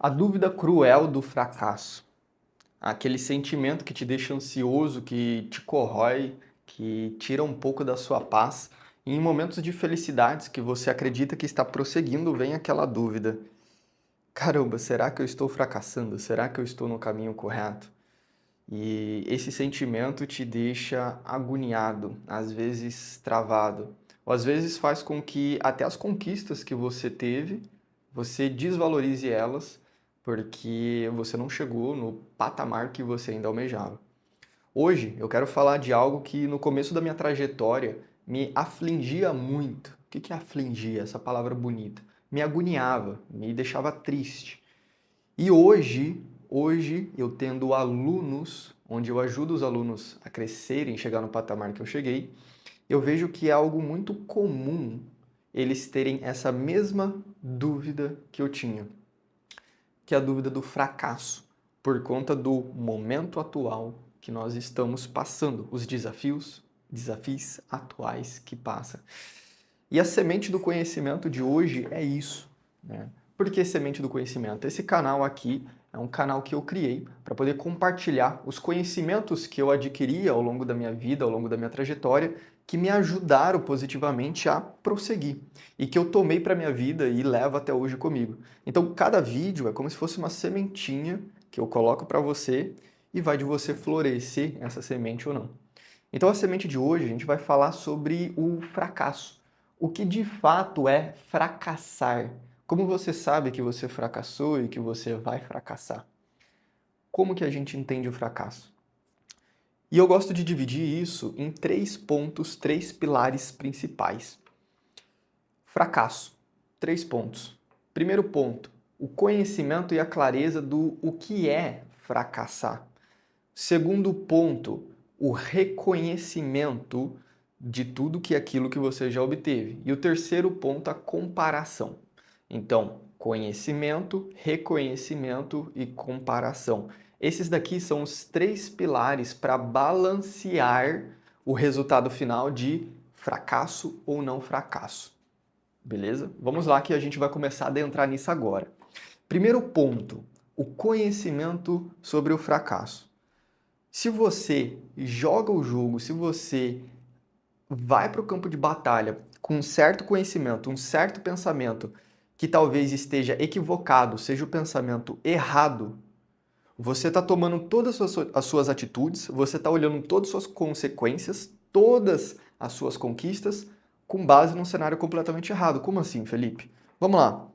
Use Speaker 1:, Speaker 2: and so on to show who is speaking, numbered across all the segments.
Speaker 1: A dúvida cruel do fracasso. Aquele sentimento que te deixa ansioso, que te corrói, que tira um pouco da sua paz. E em momentos de felicidades que você acredita que está prosseguindo, vem aquela dúvida. Caramba, será que eu estou fracassando? Será que eu estou no caminho correto? E esse sentimento te deixa agoniado, às vezes travado, ou às vezes faz com que até as conquistas que você teve, você desvalorize elas, porque você não chegou no patamar que você ainda almejava. Hoje eu quero falar de algo que no começo da minha trajetória me afligia muito. O que é afligia? Essa palavra bonita. Me agoniava, me deixava triste. E hoje eu tendo alunos, onde eu ajudo os alunos a crescerem, chegar no patamar que eu cheguei, eu vejo que é algo muito comum eles terem essa mesma dúvida que eu tinha, que é a dúvida do fracasso, por conta do momento atual que nós estamos passando, os desafios atuais que passa. E a semente do conhecimento de hoje é isso, né? Por que semente do conhecimento? Esse canal aqui é um canal que eu criei para poder compartilhar os conhecimentos que eu adquiri ao longo da minha vida, ao longo da minha trajetória, que me ajudaram positivamente a prosseguir e que eu tomei para minha vida e levo até hoje comigo. Então, cada vídeo é como se fosse uma sementinha que eu coloco para você e vai de você florescer essa semente ou não. Então, a semente de hoje a gente vai falar sobre o fracasso. O que de fato é fracassar? Como você sabe que você fracassou e que você vai fracassar? Como que a gente entende o fracasso? E eu gosto de dividir isso em três pontos, três pilares principais. Fracasso, três pontos. Primeiro ponto, o conhecimento e a clareza do o que é fracassar. Segundo ponto, o reconhecimento de tudo que aquilo que você já obteve. E o terceiro ponto, a comparação. Então, conhecimento, reconhecimento e comparação. Esses daqui são os três pilares para balancear o resultado final de fracasso ou não fracasso. Beleza? Vamos lá que a gente vai começar a adentrar nisso agora. Primeiro ponto, o conhecimento sobre o fracasso. Se você joga o jogo, se você vai para o campo de batalha com um certo conhecimento, um certo pensamento que talvez esteja equivocado, seja o pensamento errado, você está tomando todas as suas atitudes, você está olhando todas as suas consequências, todas as suas conquistas, com base num cenário completamente errado. Como assim, Felipe? Vamos lá.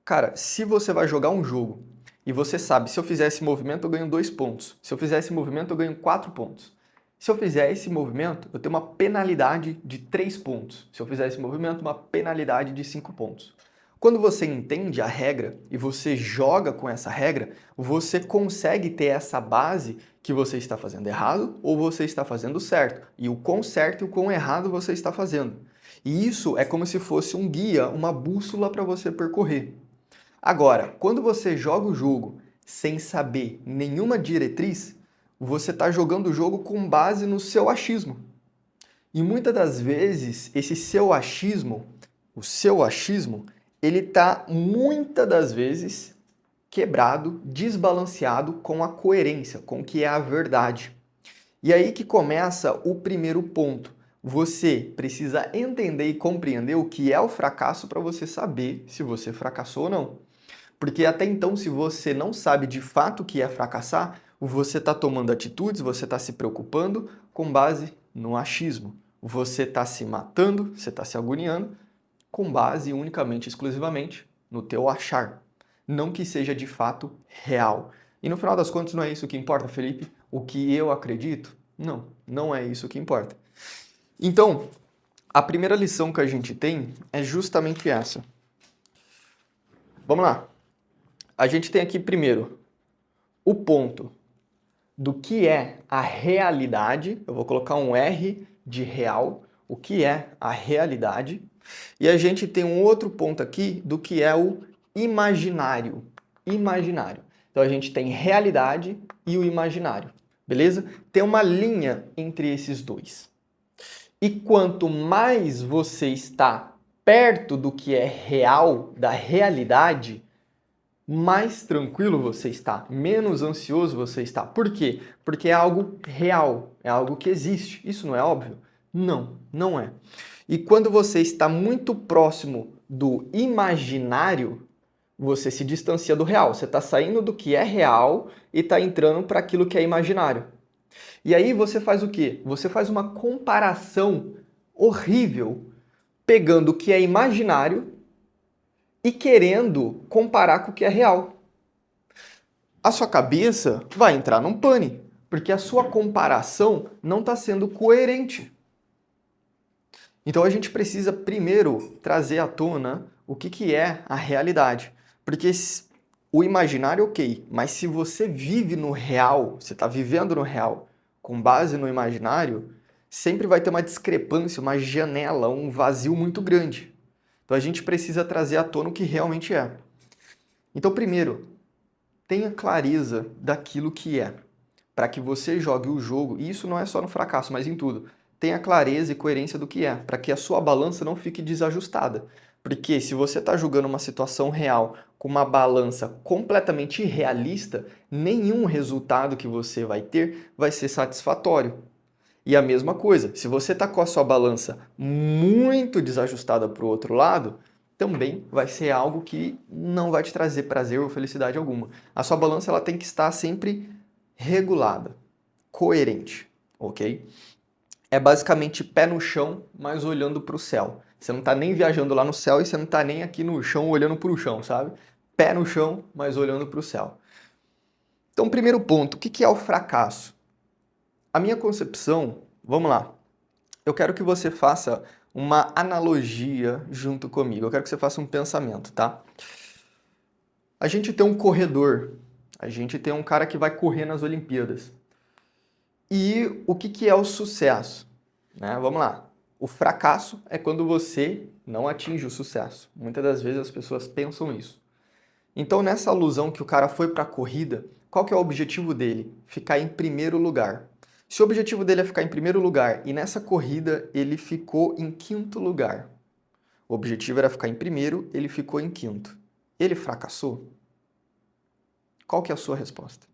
Speaker 1: Cara, se você vai jogar um jogo e você sabe, se eu fizer esse movimento eu ganho 2 pontos, se eu fizer esse movimento eu ganho 4 pontos. Se eu fizer esse movimento, eu tenho uma penalidade de 3 pontos. Se eu fizer esse movimento, uma penalidade de 5 pontos. Quando você entende a regra e você joga com essa regra, você consegue ter essa base que você está fazendo errado ou você está fazendo certo. E o quão certo e o quão errado você está fazendo. E isso é como se fosse um guia, uma bússola para você percorrer. Agora, quando você joga o jogo sem saber nenhuma diretriz, você está jogando o jogo com base no seu achismo. E muitas das vezes, esse seu achismo, o seu achismo, ele está muitas das vezes quebrado, desbalanceado com a coerência, com o que é a verdade. E aí que começa o primeiro ponto. Você precisa entender e compreender o que é o fracasso para você saber se você fracassou ou não. Porque até então, se você não sabe de fato o que é fracassar, você está tomando atitudes, você está se preocupando com base no achismo. Você está se matando, você está se agoniando com base unicamente, exclusivamente no teu achar. Não que seja de fato real. E no final das contas, não é isso que importa, Felipe? O que eu acredito? Não, não é isso que importa. Então, a primeira lição que a gente tem é justamente essa. Vamos lá. A gente tem aqui primeiro o ponto do que é a realidade. Eu vou colocar um R de real, o que é a realidade. E a gente tem um outro ponto aqui do que é o imaginário. Imaginário. Então a gente tem realidade e o imaginário, beleza? Tem uma linha entre esses dois. E quanto mais você está perto do que é real, da realidade, mais tranquilo você está, menos ansioso você está. Por quê? Porque é algo real, é algo que existe. Isso não é óbvio? Não, não é. E quando você está muito próximo do imaginário, você se distancia do real. Você está saindo do que é real e está entrando para aquilo que é imaginário. E aí você faz o quê? Você faz uma comparação horrível, pegando o que é imaginário e querendo comparar com o que é real. A sua cabeça vai entrar num pane, porque a sua comparação não está sendo coerente. Então a gente precisa primeiro trazer à tona o que é a realidade. Porque o imaginário, ok, mas se você vive no real, você está vivendo no real, com base no imaginário, sempre vai ter uma discrepância, uma janela, um vazio muito grande. Então a gente precisa trazer à tona o que realmente é. Então, primeiro, tenha clareza daquilo que é, para que você jogue o jogo, e isso não é só no fracasso, mas em tudo. Tenha clareza e coerência do que é, para que a sua balança não fique desajustada. Porque se você está julgando uma situação real com uma balança completamente irrealista, nenhum resultado que você vai ter vai ser satisfatório. E a mesma coisa, se você está com a sua balança muito desajustada para o outro lado, também vai ser algo que não vai te trazer prazer ou felicidade alguma. A sua balança ela tem que estar sempre regulada, coerente, ok? É basicamente pé no chão, mas olhando para o céu. Você não está nem viajando lá no céu e você não está nem aqui no chão olhando para o chão, sabe? Pé no chão, mas olhando para o céu. Então, primeiro ponto, o que é o fracasso? A minha concepção, vamos lá, eu quero que você faça uma analogia junto comigo. Eu quero que você faça um pensamento, tá? A gente tem um corredor, a gente tem um cara que vai correr nas Olimpíadas. E o que é o sucesso? Né? Vamos lá. O fracasso é quando você não atinge o sucesso. Muitas das vezes as pessoas pensam isso. Então, nessa alusão que o cara foi para a corrida, qual que é o objetivo dele? Ficar em primeiro lugar. Se o objetivo dele é ficar em primeiro lugar e nessa corrida ele ficou em quinto lugar, o objetivo era ficar em primeiro, ele ficou em quinto. Ele fracassou? Qual que é a sua resposta?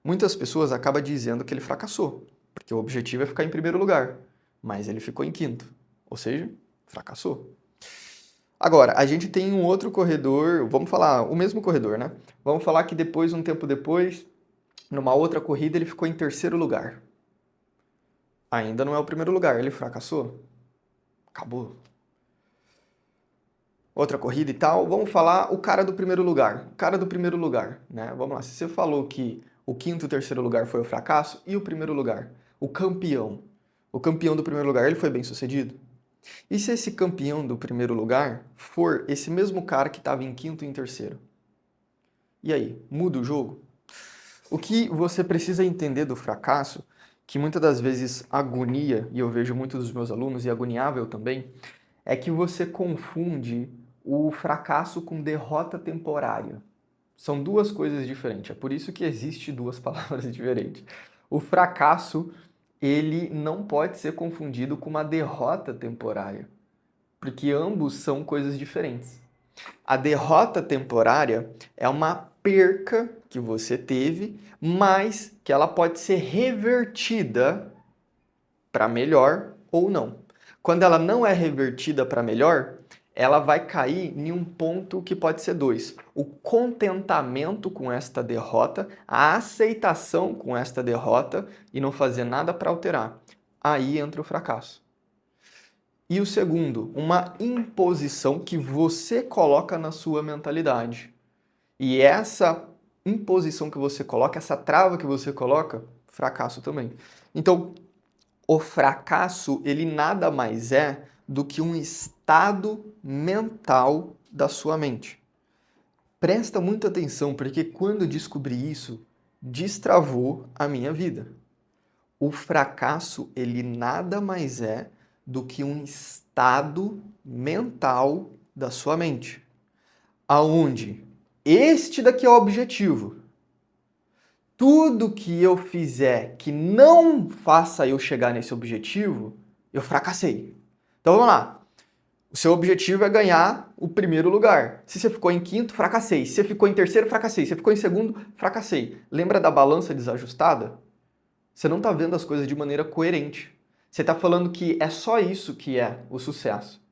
Speaker 1: Muitas pessoas acabam dizendo que ele fracassou, porque o objetivo é ficar em primeiro lugar, mas ele ficou em quinto, ou seja, fracassou. Agora, a gente tem um outro corredor, vamos falar, o mesmo corredor, né? Vamos falar que depois, um tempo depois, numa outra corrida, ele ficou em terceiro lugar. Ainda não é o primeiro lugar, ele fracassou. Acabou. Outra corrida e tal, vamos falar o cara do primeiro lugar. O cara do primeiro lugar, né? Vamos lá, se você falou que o quinto e o terceiro lugar foi o fracasso, e o primeiro lugar? O campeão. O campeão do primeiro lugar, ele foi bem sucedido? E se esse campeão do primeiro lugar for esse mesmo cara que estava em quinto e em terceiro? E aí, muda o jogo? O que você precisa entender do fracasso, que muitas das vezes agonia, e eu vejo muitos dos meus alunos, e agoniável também, é que você confunde o fracasso com derrota temporária. São duas coisas diferentes, é por isso que existe duas palavras diferentes. O fracasso, ele não pode ser confundido com uma derrota temporária, porque ambos são coisas diferentes. A derrota temporária é uma perca que você teve, mas que ela pode ser revertida para melhor ou não. Quando ela não é revertida para melhor, ela vai cair em um ponto que pode ser dois. O contentamento com esta derrota, a aceitação com esta derrota e não fazer nada para alterar. Aí entra o fracasso. E o segundo, uma imposição que você coloca na sua mentalidade. E essa imposição que você coloca, essa trava que você coloca, fracasso também. Então, o fracasso, ele nada mais é do que um estado mental da sua mente. Presta muita atenção, porque quando eu descobri isso, destravou a minha vida. O fracasso, ele nada mais é do que um estado mental da sua mente. Aonde este daqui é o objetivo. Tudo que eu fizer que não faça eu chegar nesse objetivo, eu fracassei. Então vamos lá. O seu objetivo é ganhar o primeiro lugar. Se você ficou em quinto, fracassei. Se você ficou em terceiro, fracassei. Se você ficou em segundo, fracassei. Lembra da balança desajustada? Você não está vendo as coisas de maneira coerente. Você está falando que é só isso que é o sucesso.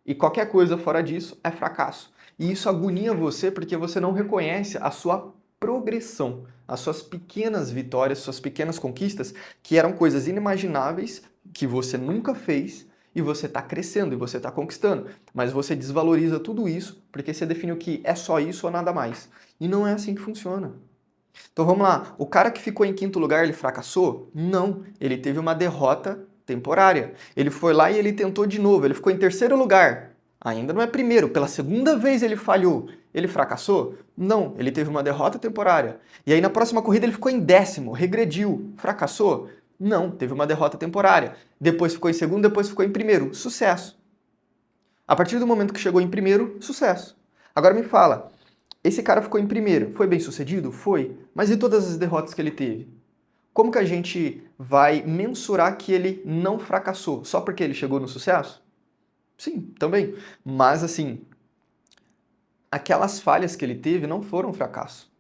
Speaker 1: E qualquer coisa fora disso é fracasso. E isso agonia você porque você não reconhece a sua progressão, as suas pequenas vitórias, suas pequenas conquistas, que eram coisas inimagináveis, que você nunca fez, e você está crescendo e você está conquistando. Mas você desvaloriza tudo isso porque você definiu que é só isso ou nada mais. E não é assim que funciona. Então vamos lá, o cara que ficou em quinto lugar, ele fracassou? Não, ele teve uma derrota temporária. Ele foi lá e ele tentou de novo, ele ficou em terceiro lugar. Ainda não é primeiro, pela segunda vez ele falhou. Ele fracassou? Não, ele teve uma derrota temporária. E aí na próxima corrida ele ficou em décimo, regrediu. Fracassou? Não, teve uma derrota temporária. Depois ficou em segundo, depois ficou em primeiro. Sucesso. A partir do momento que chegou em primeiro, sucesso. Agora me fala, esse cara ficou em primeiro. Foi bem sucedido? Foi. Mas e todas as derrotas que ele teve? Como que a gente vai mensurar que ele não fracassou? Só porque ele chegou no sucesso? Sim, também. Mas assim, aquelas falhas que ele teve não foram um fracasso.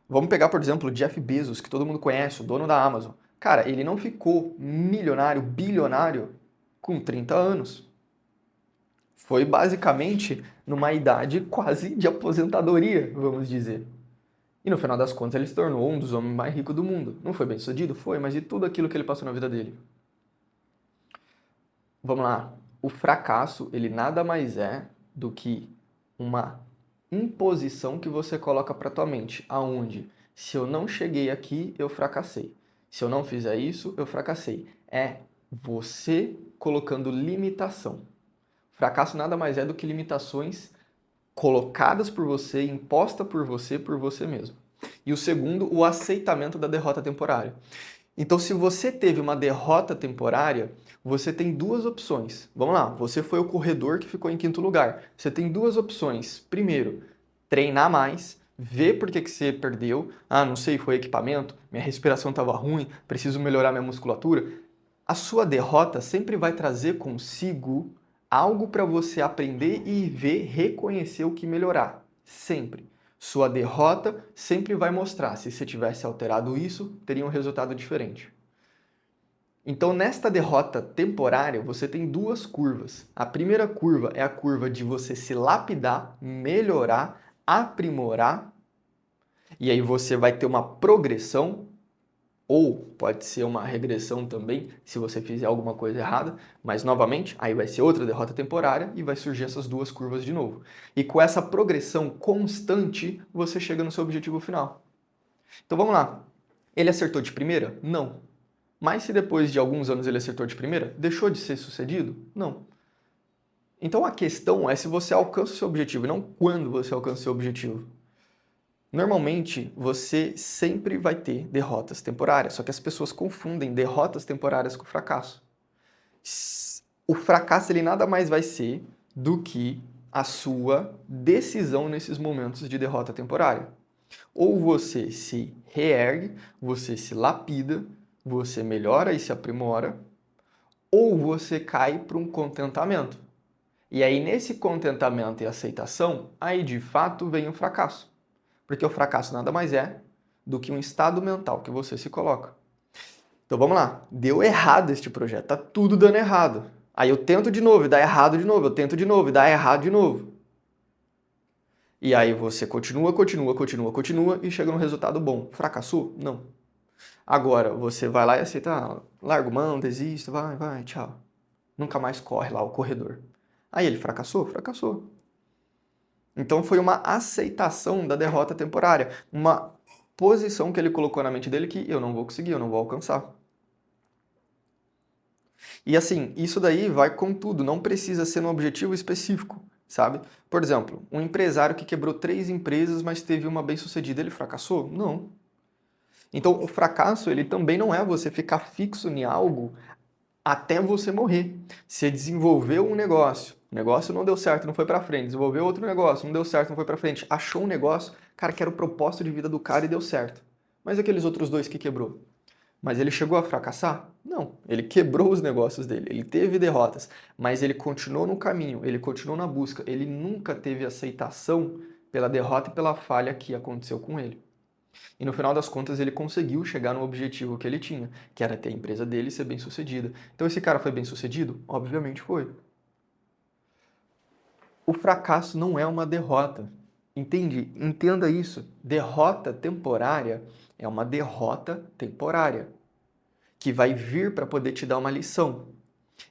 Speaker 1: Vamos pegar, por exemplo, o Jeff Bezos, que todo mundo conhece, o dono da Amazon. Cara, ele não ficou milionário, bilionário com 30 anos. Foi basicamente numa idade quase de aposentadoria, vamos dizer. E no final das contas ele se tornou um dos homens mais ricos do mundo. Não foi bem sucedido? Foi, mas e tudo aquilo que ele passou na vida dele? Vamos lá. O fracasso, ele nada mais é do que uma imposição que você coloca para tua mente, aonde se eu não cheguei aqui, eu fracassei. Se eu não fizer isso, eu fracassei. É você colocando limitação. Fracasso nada mais é do que limitações colocadas por você, imposta por você mesmo. E o segundo, o aceitamento da derrota temporária. Então, se você teve uma derrota temporária, você tem duas opções. Vamos lá, você foi o corredor que ficou em quinto lugar. Você tem duas opções. Primeiro, treinar mais, ver por que você perdeu. Ah, não sei, foi equipamento, minha respiração estava ruim, preciso melhorar minha musculatura. A sua derrota sempre vai trazer consigo algo para você aprender e ver, reconhecer o que melhorar. Sempre. Sua derrota sempre vai mostrar. Se você tivesse alterado isso, teria um resultado diferente. Então, nesta derrota temporária, você tem duas curvas. A primeira curva é a curva de você se lapidar, melhorar, aprimorar, e aí você vai ter uma progressão, ou pode ser uma regressão também, se você fizer alguma coisa errada, mas novamente, aí vai ser outra derrota temporária e vai surgir essas duas curvas de novo. E com essa progressão constante, você chega no seu objetivo final. Então vamos lá. Ele acertou de primeira? Não. Mas se depois de alguns anos ele acertou de primeira, deixou de ser sucedido? Não. Então a questão é se você alcança o seu objetivo e não quando você alcança o seu objetivo. Normalmente, você sempre vai ter derrotas temporárias, só que as pessoas confundem derrotas temporárias com fracasso. O fracasso ele nada mais vai ser do que a sua decisão nesses momentos de derrota temporária. Ou você se reergue, você se lapida, você melhora e se aprimora, ou você cai para um contentamento. E aí, nesse contentamento e aceitação, aí de fato vem o fracasso. Porque o fracasso nada mais é do que um estado mental que você se coloca. Então vamos lá, deu errado este projeto, tá tudo dando errado. Aí eu tento de novo e dá errado de novo, eu tento de novo e dá errado de novo. E aí você continua e chega num resultado bom. Fracassou? Não. Agora você vai lá e aceita, larga mão, desiste, vai, tchau. Nunca mais corre lá o corredor. Aí ele fracassou? Fracassou. Então foi uma aceitação da derrota temporária, uma posição que ele colocou na mente dele que eu não vou conseguir, eu não vou alcançar. E assim, isso daí vai com tudo, não precisa ser um objetivo específico, sabe? Por exemplo, um empresário que quebrou 3 empresas, mas teve uma bem-sucedida, ele fracassou? Não. Então, o fracasso, ele também não é você ficar fixo em algo até você morrer. Você desenvolveu um negócio, o negócio não deu certo, não foi para frente. Desenvolveu outro negócio, não deu certo, não foi para frente. Achou um negócio, cara, que era o propósito de vida do cara e deu certo. Mas aqueles outros dois que quebrou? Mas ele chegou a fracassar? Não. Ele quebrou os negócios dele, ele teve derrotas, mas ele continuou no caminho, ele continuou na busca, ele nunca teve aceitação pela derrota e pela falha que aconteceu com ele. E no final das contas ele conseguiu chegar no objetivo que ele tinha, que era ter a empresa dele e ser bem sucedida. Então esse cara foi bem sucedido? Obviamente foi. O fracasso não é uma derrota. Entende? Entenda isso. Derrota temporária é uma derrota temporária, que vai vir para poder te dar uma lição.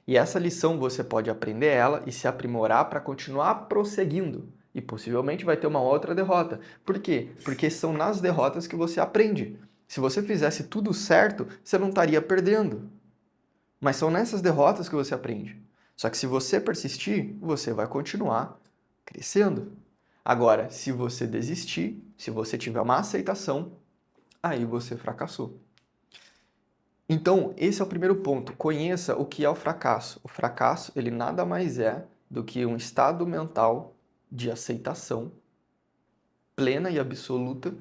Speaker 1: E essa lição você pode aprender ela e se aprimorar para continuar prosseguindo. E possivelmente vai ter uma outra derrota. Por quê? Porque são nas derrotas que você aprende. Se você fizesse tudo certo, você não estaria perdendo. Mas são nessas derrotas que você aprende. Só que se você persistir, você vai continuar crescendo. Agora, se você desistir, se você tiver uma aceitação, aí você fracassou. Então, esse é o primeiro ponto. Conheça o que é o fracasso. O fracasso, ele nada mais é do que um estado mental de aceitação plena e absoluta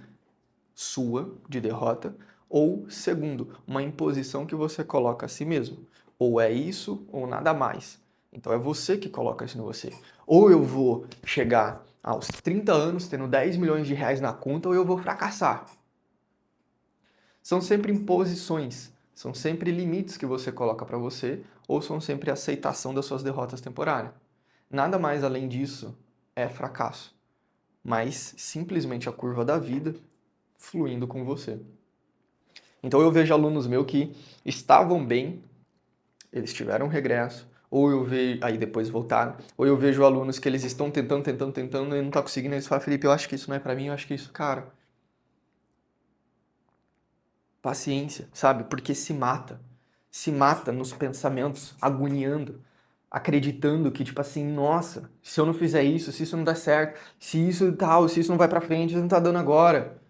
Speaker 1: sua de derrota, ou segundo, uma imposição que você coloca a si mesmo. Ou é isso ou nada mais. Então é você que coloca isso em você. Ou eu vou chegar aos 30 anos tendo 10 milhões de reais na conta, ou eu vou fracassar. São sempre imposições, são sempre limites que você coloca para você, ou são sempre aceitação das suas derrotas temporárias. Nada mais além disso é fracasso, mas simplesmente a curva da vida fluindo com você. Então eu vejo alunos meus que estavam bem, eles tiveram regresso, ou eu vejo, aí depois voltaram, ou eu vejo alunos que eles estão tentando e não tá conseguindo, eles falam, Felipe, eu acho que isso não é para mim, eu acho que isso, cara, paciência, sabe? Porque se mata nos pensamentos, agoniando, acreditando que, tipo assim, nossa, se eu não fizer isso, se isso não dá certo, se isso tal, se isso não vai pra frente, isso não tá dando agora.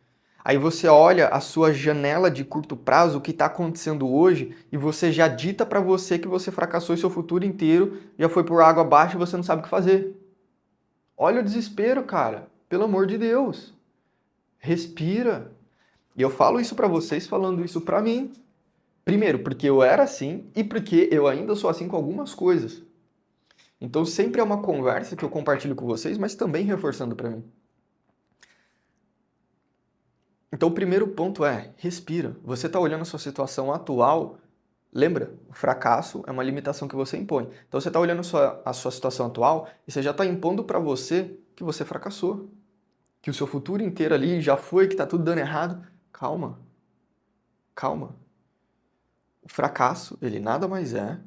Speaker 1: Aí você olha a sua janela de curto prazo, o que está acontecendo hoje, e você já dita para você que você fracassou e seu futuro inteiro já foi por água abaixo e você não sabe o que fazer. Olha o desespero, cara. Pelo amor de Deus. Respira. E eu falo isso para vocês falando isso para mim. Primeiro, porque eu era assim e porque eu ainda sou assim com algumas coisas. Então sempre é uma conversa que eu compartilho com vocês, mas também reforçando para mim. Então o primeiro ponto é, respira. Você está olhando a sua situação atual, lembra, o fracasso é uma limitação que você impõe. Então você está olhando a sua situação atual e você já está impondo para você que você fracassou. Que o seu futuro inteiro ali já foi, que está tudo dando errado. Calma, calma. O fracasso, ele nada mais é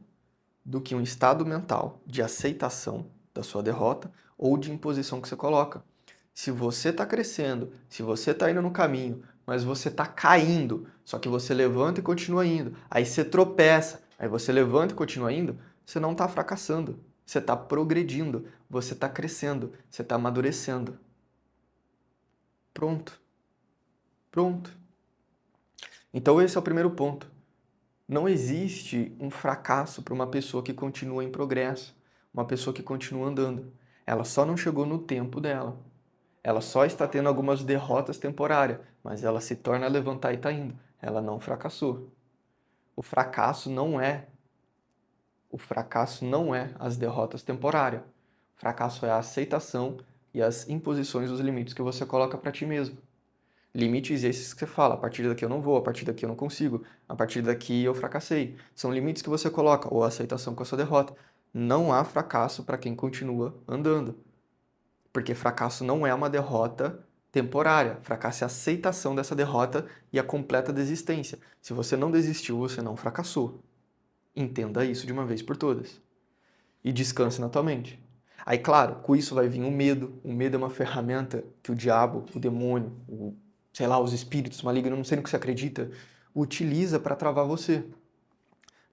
Speaker 1: do que um estado mental de aceitação da sua derrota ou de imposição que você coloca. Se você está crescendo, se você está indo no caminho, mas você está caindo, só que você levanta e continua indo, aí você tropeça, aí você levanta e continua indo, você não está fracassando, você está progredindo, você está crescendo, você está amadurecendo. Pronto. Pronto. Então esse é o primeiro ponto. Não existe um fracasso para uma pessoa que continua em progresso, uma pessoa que continua andando. Ela só não chegou no tempo dela. Ela só está tendo algumas derrotas temporárias, mas ela se torna a levantar e está indo. Ela não fracassou. O fracasso não é as derrotas temporárias. O fracasso é a aceitação e as imposições dos limites que você coloca para ti mesmo. Limites esses que você fala, a partir daqui eu não vou, a partir daqui eu não consigo, a partir daqui eu fracassei. São limites que você coloca, ou a aceitação com a sua derrota. Não há fracasso para quem continua andando. Porque fracasso não é uma derrota temporária. Fracasso é a aceitação dessa derrota e a completa desistência. Se você não desistiu, você não fracassou. Entenda isso de uma vez por todas. E descanse na tua mente. Aí, claro, com isso vai vir o medo. O medo é uma ferramenta que o diabo, o demônio, sei lá, os espíritos malignos, não sei no que você acredita, utiliza para travar você.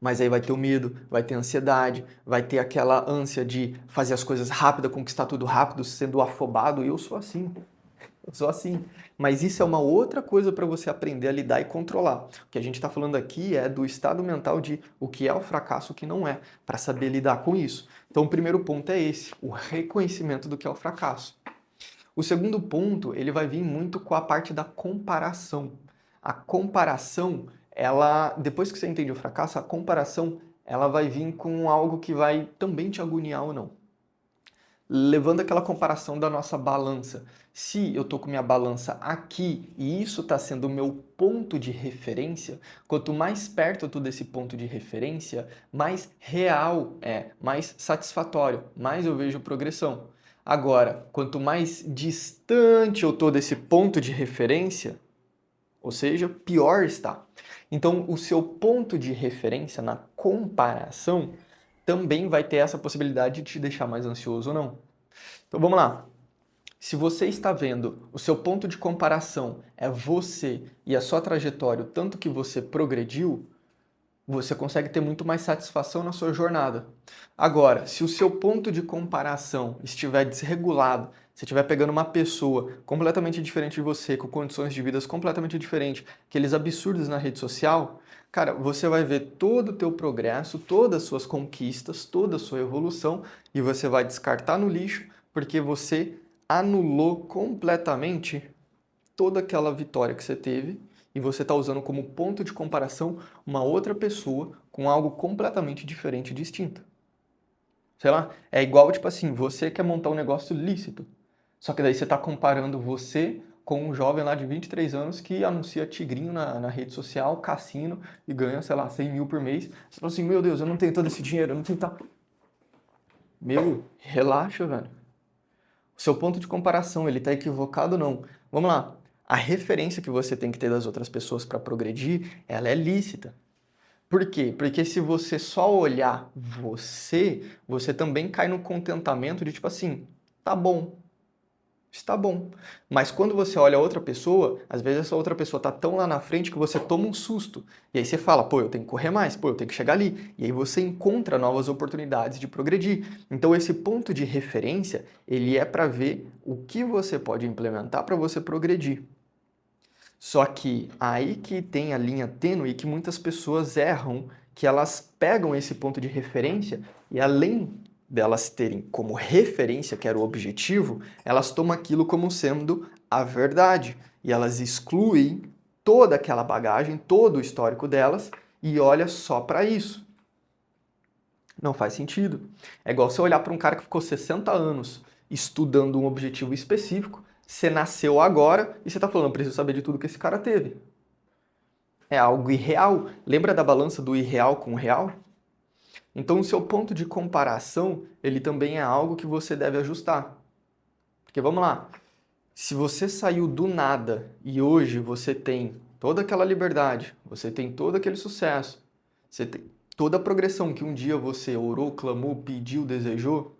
Speaker 1: Mas aí vai ter o medo, vai ter a ansiedade, vai ter aquela ânsia de fazer as coisas rápido, conquistar tudo rápido, sendo afobado. E eu sou assim. Eu sou assim. Mas isso é uma outra coisa para você aprender a lidar e controlar. O que a gente está falando aqui é do estado mental de o que é o fracasso e o que não é, para saber lidar com isso. Então o primeiro ponto é esse, o reconhecimento do que é o fracasso. O segundo ponto, ele vai vir muito com a parte da comparação. A comparação depois que você entende o fracasso, a comparação, ela vai vir com algo que vai também te agoniar ou não. Levando aquela comparação da nossa balança. Se eu estou com minha balança aqui e isso está sendo o meu ponto de referência, quanto mais perto eu estou desse ponto de referência, mais real é, mais satisfatório, mais eu vejo progressão. Agora, quanto mais distante eu estou desse ponto de referência, ou seja, pior está. Então, o seu ponto de referência na comparação também vai ter essa possibilidade de te deixar mais ansioso ou não. Então vamos lá. Se você está vendo o seu ponto de comparação é você e a sua trajetória, o tanto que você progrediu, você consegue ter muito mais satisfação na sua jornada. Agora, se o seu ponto de comparação estiver desregulado, se estiver pegando uma pessoa completamente diferente de você, com condições de vida completamente diferentes, aqueles absurdos na rede social, cara, você vai ver todo o teu progresso, todas as suas conquistas, toda a sua evolução e você vai descartar no lixo porque você anulou completamente toda aquela vitória que você teve e você está usando como ponto de comparação uma outra pessoa com algo completamente diferente e distinto. Sei lá, é igual, tipo assim, você quer montar um negócio lícito, só que daí você está comparando você com um jovem lá de 23 anos que anuncia tigrinho na rede social, cassino, e ganha, sei lá, 100 mil por mês. Você fala assim, meu Deus, eu não tenho todo esse dinheiro, eu não tenho tal. Meu, relaxa, velho. O seu ponto de comparação, ele está equivocado ou não? Vamos lá. A referência que você tem que ter das outras pessoas para progredir, ela é lícita. Por quê? Porque se você só olhar você, você também cai no contentamento de tipo assim, tá bom, está bom. Mas quando você olha outra pessoa, às vezes essa outra pessoa tá tão lá na frente que você toma um susto. E aí você fala, pô, eu tenho que correr mais, pô, eu tenho que chegar ali. E aí você encontra novas oportunidades de progredir. Então esse ponto de referência, ele é para ver o que você pode implementar para você progredir. Só que aí que tem a linha tênue que muitas pessoas erram, que elas pegam esse ponto de referência e além delas terem como referência, que era o objetivo, elas tomam aquilo como sendo a verdade. E elas excluem toda aquela bagagem, todo o histórico delas e olha só para isso. Não faz sentido. É igual você olhar para um cara que ficou 60 anos estudando um objetivo específico, você nasceu agora e você está falando, eu preciso saber de tudo que esse cara teve. É algo irreal. Lembra da balança do irreal com o real? Então, o seu ponto de comparação, ele também é algo que você deve ajustar. Porque vamos lá, se você saiu do nada e hoje você tem toda aquela liberdade, você tem todo aquele sucesso, você tem toda a progressão que um dia você orou, clamou, pediu, desejou,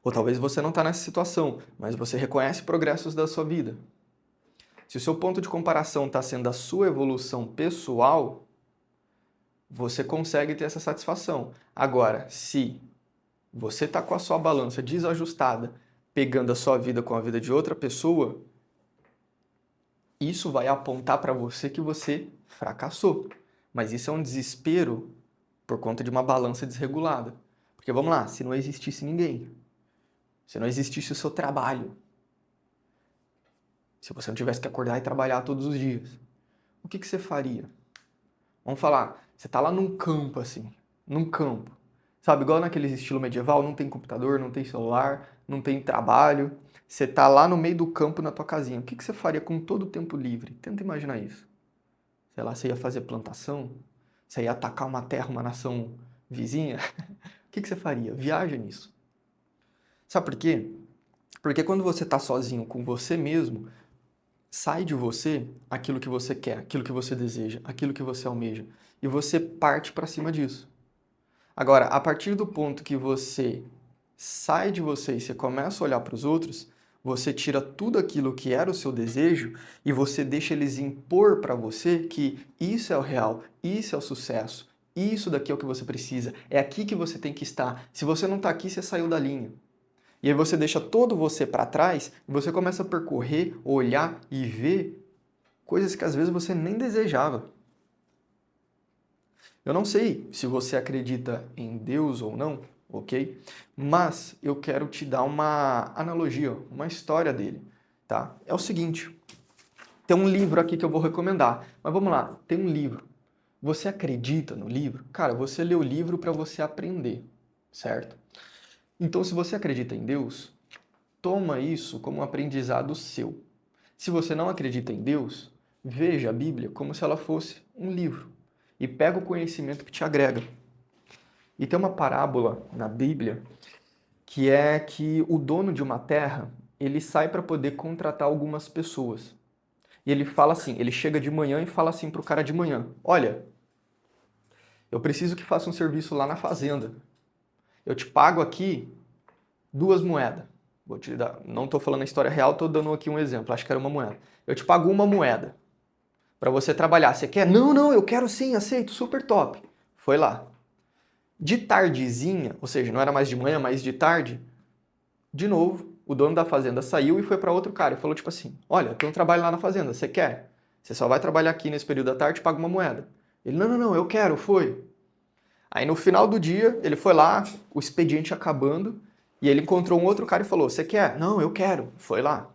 Speaker 1: ou talvez você não está nessa situação, mas você reconhece progressos da sua vida. Se o seu ponto de comparação está sendo a sua evolução pessoal, você consegue ter essa satisfação. Agora, se você está com a sua balança desajustada, pegando a sua vida com a vida de outra pessoa, isso vai apontar para você que você fracassou. Mas isso é um desespero por conta de uma balança desregulada. Porque vamos lá, se não existisse ninguém, se não existisse o seu trabalho, se você não tivesse que acordar e trabalhar todos os dias, o que você faria? Vamos falar, você tá lá num campo assim, num campo. Sabe, igual naqueles estilo medieval, não tem computador, não tem celular, não tem trabalho. Você tá lá no meio do campo na tua casinha. O que você faria com todo o tempo livre? Tenta imaginar isso. Sei lá, você ia fazer plantação? Você ia atacar uma terra, uma nação vizinha? O que você faria? Viaja nisso. Sabe por quê? Porque quando você tá sozinho com você mesmo, sai de você aquilo que você quer, aquilo que você deseja, aquilo que você almeja. E você parte para cima disso. Agora, a partir do ponto que você sai de você e você começa a olhar para os outros, você tira tudo aquilo que era o seu desejo e você deixa eles impor para você que isso é o real, isso é o sucesso, isso daqui é o que você precisa, é aqui que você tem que estar. Se você não está aqui, você saiu da linha. E aí você deixa todo você para trás e você começa a percorrer, olhar e ver coisas que às vezes você nem desejava. Eu não sei se você acredita em Deus ou não, ok? Mas eu quero te dar uma analogia, uma história dele, tá? É o seguinte, Tem um livro aqui que eu vou recomendar. Mas vamos lá, tem um livro. Você acredita no livro? Cara, você lê o livro para você aprender, certo? Então, se você acredita em Deus, toma isso como um aprendizado seu. Se você não acredita em Deus, veja a Bíblia como se ela fosse um livro e pega o conhecimento que te agrega. E tem uma parábola na Bíblia que é que o dono de uma terra, ele sai para poder contratar algumas pessoas. E ele fala assim, ele chega de manhã e fala assim pro cara de manhã: "Olha, eu preciso que faça um serviço lá na fazenda. Eu te pago aqui 2 moedas. Vou te dar, não estou falando a história real, estou dando aqui um exemplo. Acho que era uma moeda. Eu te pago 1 moeda para você trabalhar. Você quer? Não, não, eu quero sim, aceito, super top. Foi lá. De tardezinha, ou seja, não era mais de manhã, mas de tarde, de novo, o dono da fazenda saiu e foi para outro cara e falou tipo assim: "Olha, tem um trabalho lá na fazenda, você quer? Você só vai trabalhar aqui nesse período da tarde, paga 1 moeda." Ele: "Não, não, não, eu quero." Foi. Aí no final do dia, ele foi lá, o expediente acabando, e ele encontrou um outro cara e falou: "Você quer?" "Não, eu quero." Foi lá.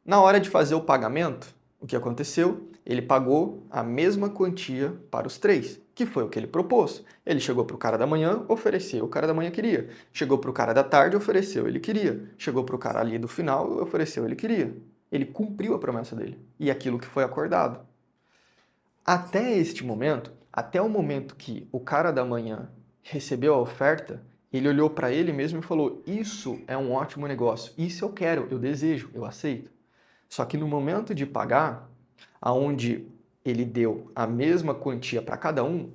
Speaker 1: Na hora de fazer o pagamento, o que aconteceu? Ele pagou a mesma quantia para os três, que foi o que ele propôs. Ele chegou para o cara da manhã, ofereceu, o cara da manhã queria. Chegou para o cara da tarde, ofereceu, ele queria. Chegou para o cara ali do final, ofereceu, ele queria. Ele cumpriu a promessa dele e aquilo que foi acordado. Até este momento, até o momento que o cara da manhã recebeu a oferta, ele olhou para ele mesmo e falou: "Isso é um ótimo negócio, isso eu quero, eu desejo, eu aceito." Só que no momento de pagar, aonde ele deu a mesma quantia para cada um,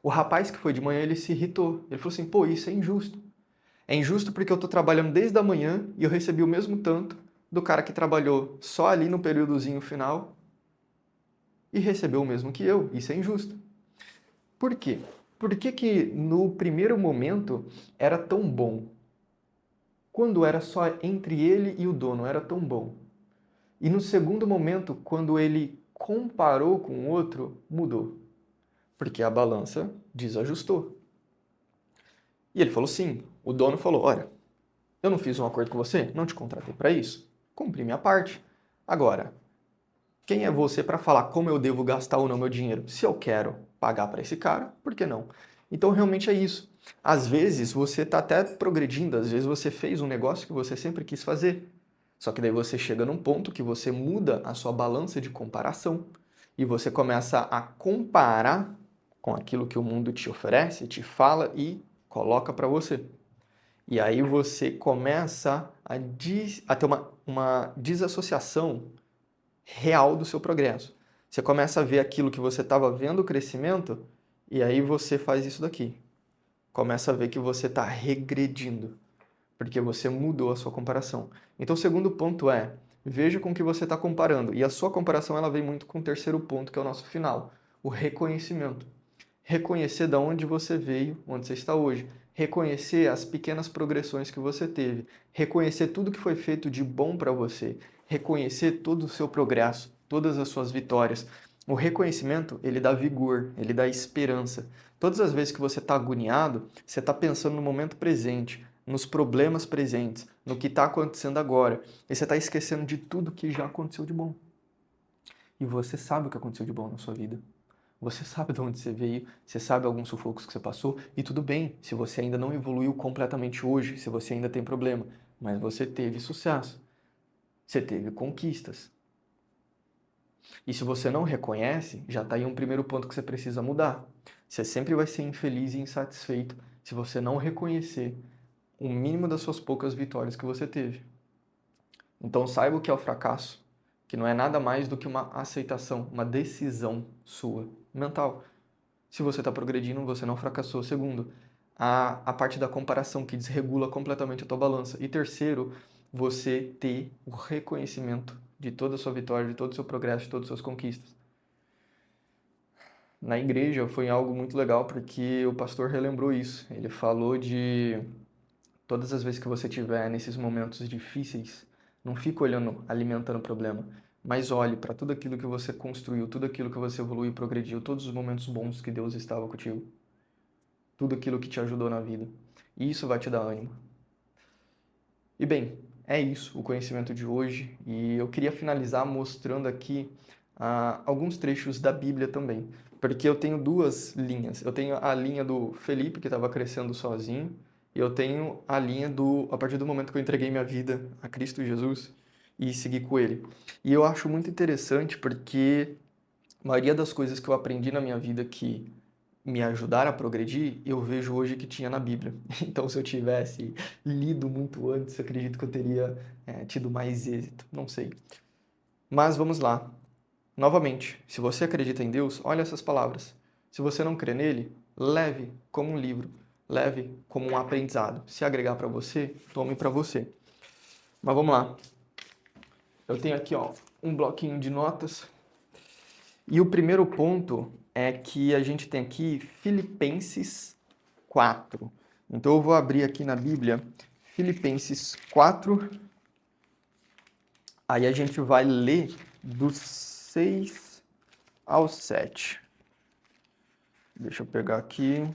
Speaker 1: o rapaz que foi de manhã, ele se irritou. Ele falou assim: "Pô, isso é injusto. É injusto porque eu estou trabalhando desde a manhã e eu recebi o mesmo tanto do cara que trabalhou só ali no períodozinho final e recebeu o mesmo que eu. Isso é injusto." Por quê? Por que que no primeiro momento era tão bom? Quando era só entre ele e o dono, era tão bom. E no segundo momento, quando ele comparou com o outro, mudou. Porque a balança desajustou. E ele falou sim. O dono falou: "Olha, eu não fiz um acordo com você, não te contratei para isso. Cumpri minha parte. Agora, quem é você para falar como eu devo gastar ou não meu dinheiro? Se eu quero pagar para esse cara, por que não?" Então realmente é isso. Às vezes você está até progredindo, às vezes você fez um negócio que você sempre quis fazer. Só que daí você chega num ponto que você muda a sua balança de comparação e você começa a comparar com aquilo que o mundo te oferece, te fala e coloca para você. E aí você começa a ter uma desassociação real do seu progresso. Você começa a ver aquilo que você estava vendo o crescimento e aí você faz isso daqui. Começa a ver que você está regredindo, porque você mudou a sua comparação. Então, o segundo ponto é, veja com o que você está comparando. E a sua comparação ela vem muito com o terceiro ponto, que é o nosso final, o reconhecimento. Reconhecer de onde você veio, onde você está hoje. Reconhecer as pequenas progressões que você teve. Reconhecer tudo que foi feito de bom para você. Reconhecer todo o seu progresso, todas as suas vitórias. O reconhecimento, ele dá vigor, ele dá esperança. Todas as vezes que você está agoniado, você está pensando no momento presente, nos problemas presentes, no que está acontecendo agora. E você está esquecendo de tudo que já aconteceu de bom. E você sabe o que aconteceu de bom na sua vida. Você sabe de onde você veio, você sabe alguns sufocos que você passou, e tudo bem se você ainda não evoluiu completamente hoje, se você ainda tem problema, mas você teve sucesso, você teve conquistas. E se você não reconhece, já está aí um primeiro ponto que você precisa mudar. Você sempre vai ser infeliz e insatisfeito se você não reconhecer o mínimo das suas poucas vitórias que você teve. Então saiba o que é o fracasso, que não é nada mais do que uma aceitação, uma decisão sua, mental. Se você está progredindo, você não fracassou. Segundo, a parte da comparação que desregula completamente a tua balança. E terceiro, você ter o reconhecimento de toda a sua vitória, de todo o seu progresso, de todas as suas conquistas. Na igreja foi algo muito legal porque o pastor relembrou isso. Ele falou de todas as vezes que você tiver nesses momentos difíceis, não fique olhando, alimentando o problema, mas olhe para tudo aquilo que você construiu, tudo aquilo que você evoluiu e progrediu, todos os momentos bons que Deus estava contigo, tudo aquilo que te ajudou na vida. E isso vai te dar ânimo. E bem, é isso, o conhecimento de hoje. E eu queria finalizar mostrando aqui alguns trechos da Bíblia também. Porque eu tenho duas linhas. Eu tenho a linha do Felipe, que estava crescendo sozinho, e eu tenho a linha a partir do momento que eu entreguei minha vida a Cristo Jesus e segui com Ele. E eu acho muito interessante porque a maioria das coisas que eu aprendi na minha vida que me ajudaram a progredir, eu vejo hoje que tinha na Bíblia. Então, se eu tivesse lido muito antes, eu acredito que eu teria tido mais êxito. Não sei. Mas vamos lá. Novamente, se você acredita em Deus, olha essas palavras. Se você não crê nele, leve como um livro, leve como um aprendizado. Se agregar para você, tome para você. Mas vamos lá. Eu tenho aqui, ó, um bloquinho de notas. E o primeiro ponto é que a gente tem aqui Filipenses 4. Então eu vou abrir aqui na Bíblia Filipenses 4. Aí a gente vai ler do 6 ao 7. Deixa eu pegar aqui.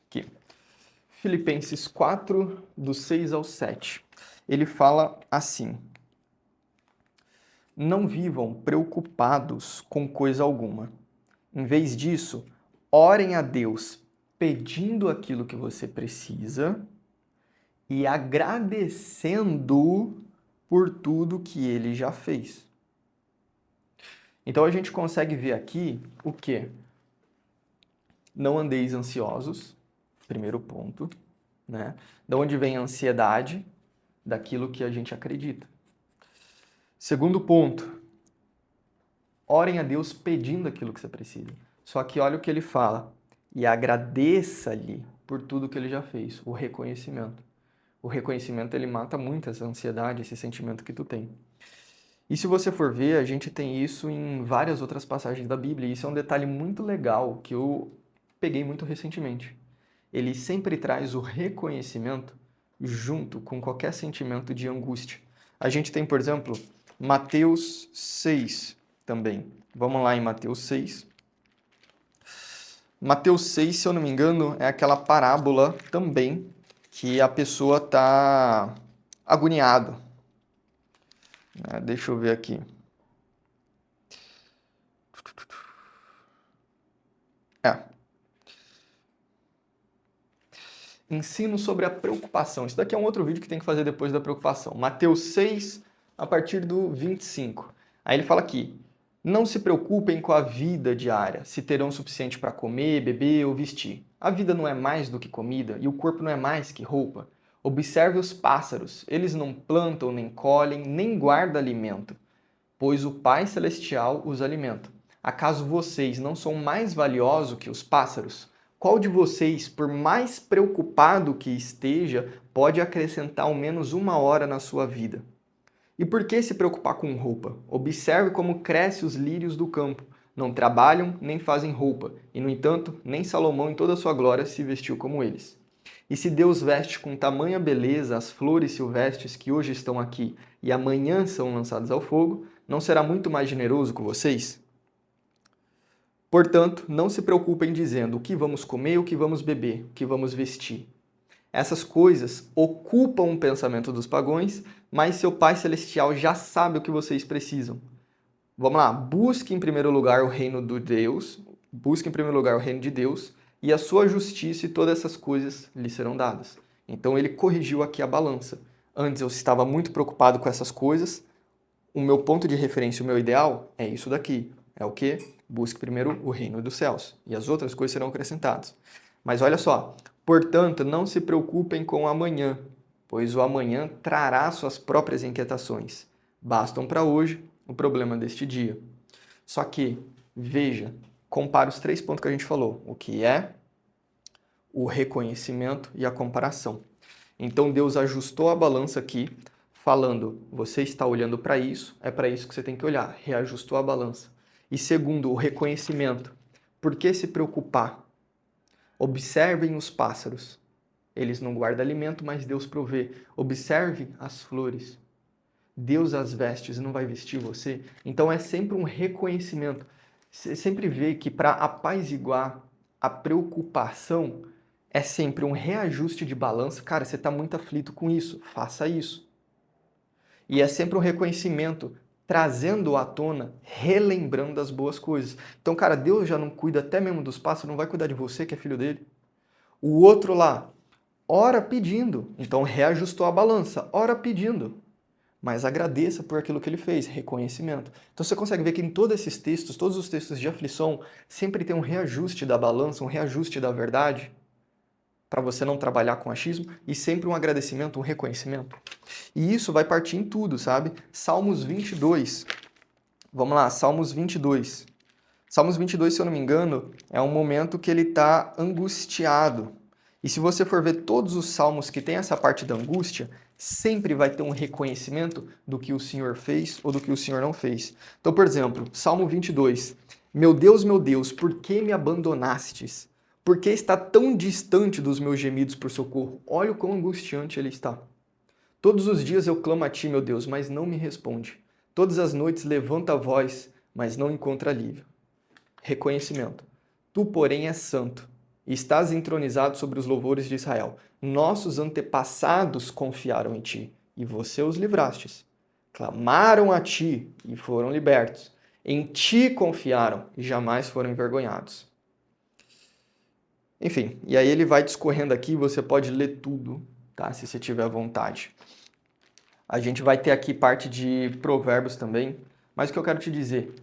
Speaker 1: Aqui. Filipenses 4, do 6 ao 7. Ele fala assim: não vivam preocupados com coisa alguma. Em vez disso, orem a Deus pedindo aquilo que você precisa e agradecendo por tudo que ele já fez. Então a gente consegue ver aqui o quê? Não andeis ansiosos, primeiro ponto, né? Da onde vem a ansiedade? Daquilo que a gente acredita. Segundo ponto, orem a Deus pedindo aquilo que você precisa. Só que olha o que ele fala, e agradeça-lhe por tudo que ele já fez, o reconhecimento. O reconhecimento, ele mata muito essa ansiedade, esse sentimento que tu tem. E se você for ver, a gente tem isso em várias outras passagens da Bíblia, e isso é um detalhe muito legal que eu peguei muito recentemente. Ele sempre traz o reconhecimento junto com qualquer sentimento de angústia. A gente tem, por exemplo, Mateus 6 também. Vamos lá em Mateus 6. Mateus 6, se eu não me engano, é aquela parábola também que a pessoa está agoniado. Deixa eu ver aqui. Ensino sobre a preocupação. Isso daqui é um outro vídeo que tem que fazer depois da preocupação. Mateus 6, a partir do 25. Aí ele fala aqui: não se preocupem com a vida diária, se terão o suficiente para comer, beber ou vestir. A vida não é mais do que comida e o corpo não é mais que roupa. Observe os pássaros, eles não plantam, nem colhem, nem guardam alimento, pois o Pai Celestial os alimenta. Acaso vocês não são mais valiosos que os pássaros? Qual de vocês, por mais preocupado que esteja, pode acrescentar ao menos 1 hora na sua vida? E por que se preocupar com roupa? Observe como crescem os lírios do campo. Não trabalham nem fazem roupa, e no entanto, nem Salomão em toda a sua glória se vestiu como eles. E se Deus veste com tamanha beleza as flores silvestres que hoje estão aqui e amanhã são lançadas ao fogo, não será muito mais generoso com vocês? Portanto, não se preocupem dizendo o que vamos comer, o que vamos beber, o que vamos vestir. Essas coisas ocupam o pensamento dos pagãos, mas seu Pai Celestial já sabe o que vocês precisam. Vamos lá, busque em primeiro lugar o reino de Deus, busque em primeiro lugar o reino de Deus, e a sua justiça e todas essas coisas lhe serão dadas. Então ele corrigiu aqui a balança. Antes eu estava muito preocupado com essas coisas, o meu ponto de referência, o meu ideal é isso daqui. É o quê? Busque primeiro o reino dos céus, e as outras coisas serão acrescentadas. Mas olha só, portanto, não se preocupem com o amanhã, pois o amanhã trará suas próprias inquietações. Bastam para hoje o problema deste dia. Só que, veja, compara os 3 pontos que a gente falou, o que é o reconhecimento e a comparação. Então Deus ajustou a balança aqui, falando, você está olhando para isso, é para isso que você tem que olhar, reajustou a balança. E segundo, o reconhecimento. Por que se preocupar? Observem os pássaros. Eles não guardam alimento, mas Deus provê. Observe as flores. Deus as veste, não vai vestir você? Então é sempre um reconhecimento. Você sempre vê que para apaziguar a preocupação é sempre um reajuste de balança. Cara, você está muito aflito com isso, faça isso. E é sempre um reconhecimento, trazendo à tona, relembrando das boas coisas. Então, cara, Deus já não cuida até mesmo dos pássaros, não vai cuidar de você, que é filho dele. O outro lá, ora pedindo. Então, reajustou a balança, ora pedindo. Mas agradeça por aquilo que ele fez, reconhecimento. Então você consegue ver que em todos esses textos, todos os textos de aflição, sempre tem um reajuste da balança, um reajuste da verdade, para você não trabalhar com achismo, e sempre um agradecimento, um reconhecimento. E isso vai partir em tudo, sabe? Salmos 22. Vamos lá, Salmos 22. Salmos 22, se eu não me engano, é um momento que ele está angustiado. E se você for ver todos os salmos que tem essa parte da angústia, sempre vai ter um reconhecimento do que o Senhor fez ou do que o Senhor não fez. Então, por exemplo, Salmo 22. Meu Deus, por que me abandonastes? Por que está tão distante dos meus gemidos por socorro? Olha o quão angustiante ele está. Todos os dias eu clamo a ti, meu Deus, mas não me responde. Todas as noites levanto a voz, mas não encontro alívio. Reconhecimento. Tu, porém, és santo, e estás entronizado sobre os louvores de Israel. Nossos antepassados confiaram em ti, e você os livrastes. Clamaram a ti, e foram libertos. Em ti confiaram, e jamais foram envergonhados. Enfim, e aí ele vai discorrendo aqui, você pode ler tudo, tá? Se você tiver vontade. A gente vai ter aqui parte de provérbios também, mas o que eu quero te dizer,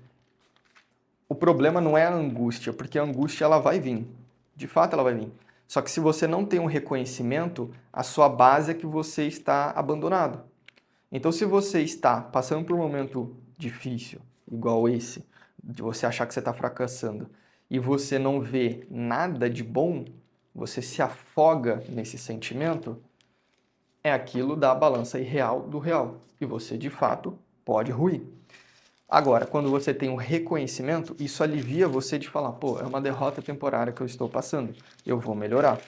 Speaker 1: o problema não é a angústia, porque a angústia ela vai vir. De fato ela vai vir. Só que se você não tem um reconhecimento, a sua base é que você está abandonado. Então se você está passando por um momento difícil, igual esse, de você achar que você está fracassando, e você não vê nada de bom, você se afoga nesse sentimento, é aquilo da balança irreal do real. E você, de fato, pode ruir. Agora, quando você tem um reconhecimento, isso alivia você de falar, pô, é uma derrota temporária que eu estou passando, eu vou melhorar.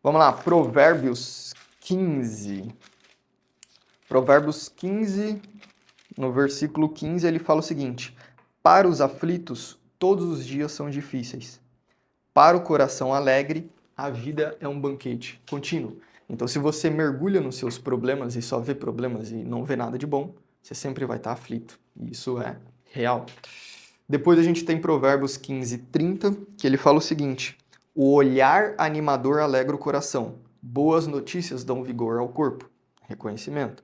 Speaker 1: Vamos lá, Provérbios 15. Provérbios 15, no versículo 15, ele fala o seguinte: para os aflitos, todos os dias são difíceis. Para o coração alegre, a vida é um banquete contínuo. Então, se você mergulha nos seus problemas e só vê problemas e não vê nada de bom, você sempre vai estar aflito. E isso é real. Depois a gente tem Provérbios 15, 30, que ele fala o seguinte: o olhar animador alegra o coração. Boas notícias dão vigor ao corpo. Reconhecimento.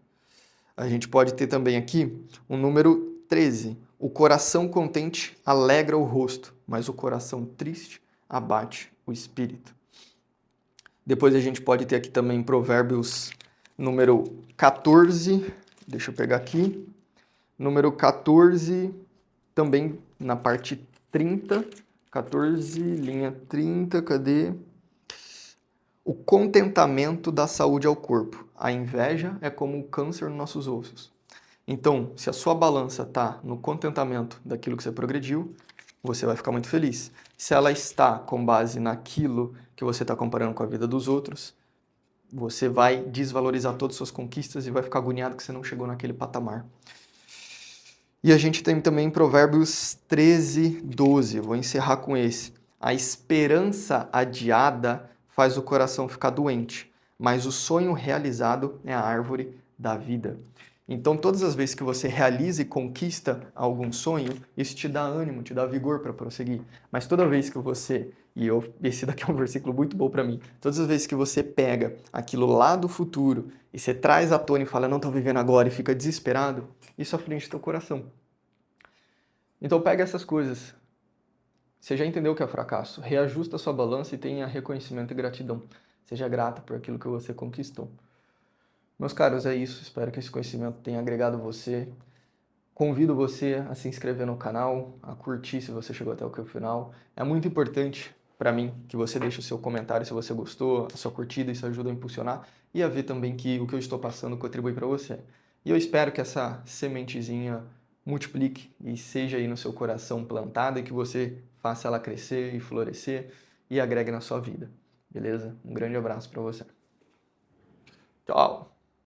Speaker 1: A gente pode ter também aqui o número 13. O coração contente alegra o rosto, mas o coração triste abate o espírito. Depois a gente pode ter aqui também Provérbios número 14. Deixa eu pegar aqui. Número 14, também na parte 30. 14, linha 30, cadê? O contentamento dá saúde ao corpo. A inveja é como um câncer nos nossos ossos. Então, se a sua balança está no contentamento daquilo que você progrediu, você vai ficar muito feliz. Se ela está com base naquilo que você está comparando com a vida dos outros, você vai desvalorizar todas as suas conquistas e vai ficar agoniado que você não chegou naquele patamar. E a gente tem também Provérbios 13, 12. Vou encerrar com esse. A esperança adiada faz o coração ficar doente, mas o sonho realizado é a árvore da vida. Então, todas as vezes que você realiza e conquista algum sonho, isso te dá ânimo, te dá vigor para prosseguir. Mas toda vez que você, esse daqui é um versículo muito bom para mim, todas as vezes que você pega aquilo lá do futuro e você traz à tona e fala, não estou vivendo agora, e fica desesperado, isso aflige teu coração. Então, pega essas coisas. Você já entendeu o que é fracasso. Reajusta a sua balança e tenha reconhecimento e gratidão. Seja grato por aquilo que você conquistou. Meus caros, é isso. Espero que esse conhecimento tenha agregado você. Convido você a se inscrever no canal, a curtir se você chegou até o final. É muito importante para mim que você deixe o seu comentário se você gostou, a sua curtida, isso ajuda a impulsionar e a ver também que o que eu estou passando contribui para você. E eu espero que essa sementezinha multiplique e seja aí no seu coração plantada e que você faça ela crescer e florescer e agregue na sua vida. Beleza? Um grande abraço para você. Tchau!